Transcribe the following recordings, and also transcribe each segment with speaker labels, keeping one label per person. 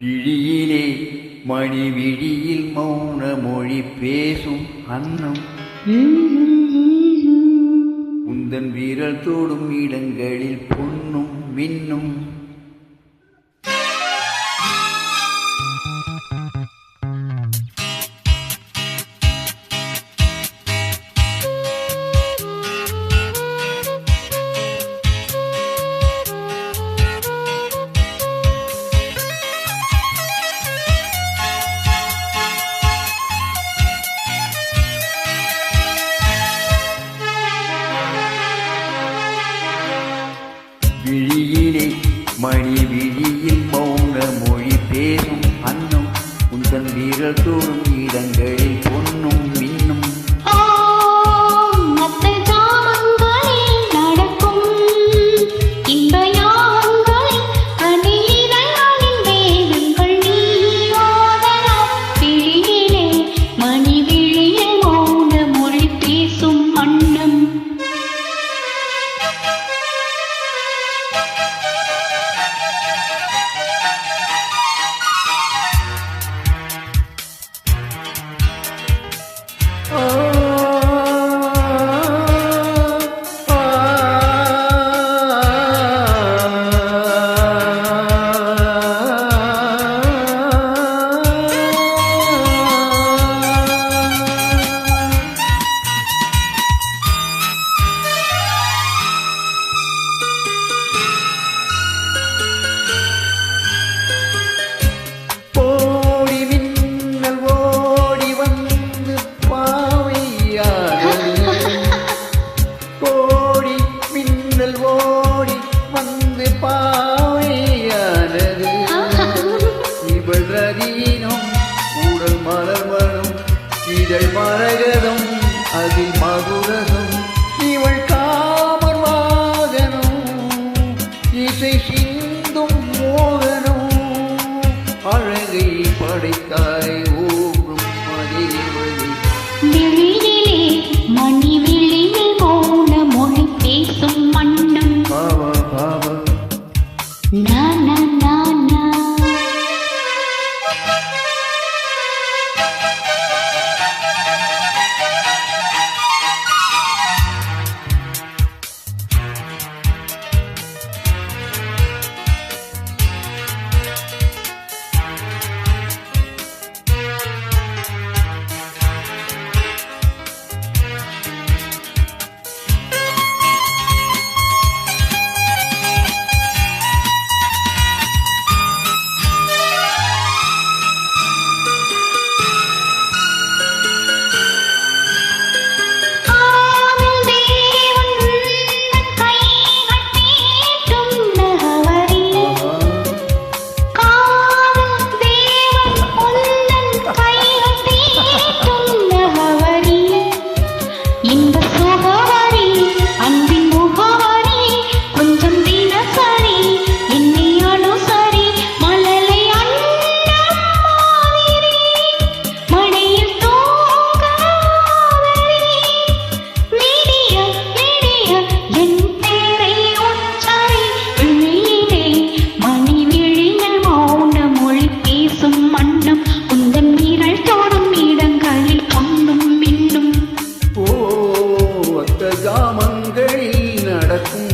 Speaker 1: விழியிலே மணி விழியில் மௌன மொழி பேசும் அன்னம் உந்தன் வீரல் தோடும் இடங்களில் பொன்னும் மின்னும் விழியிலே மணி விழியில் மௌன மொழி பேசும் அன்னம் உந்தன் வீரல் தோறும் இடங்களில் பொன்னும் மின்னும் ஓடி வந்து பாவையானது இவள் ரதீனம் உடல் மலர்வனம் இதழ் மரகதம் அதில் மதுரசம் இவள் காமர் வாகனம் இசை சிந்தும் மோகனம் அழகை படைத்தாய் ஓடும் அதேவழி
Speaker 2: மணி விழியில் மௌன மொழி பேசும் மன்னம்
Speaker 1: பாவா பாவா
Speaker 2: நா நா நா நா
Speaker 1: ஜாமங்களில் நடக்கும்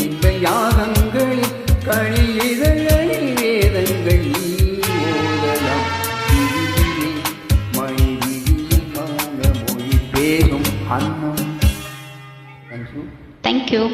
Speaker 1: இந்த யாகங்களில் கணிதங்களில் வேதங்களில் ஓதலாம் மணி விழியில் மௌன மொழி பேசும் அன்னம்.
Speaker 2: Thank you.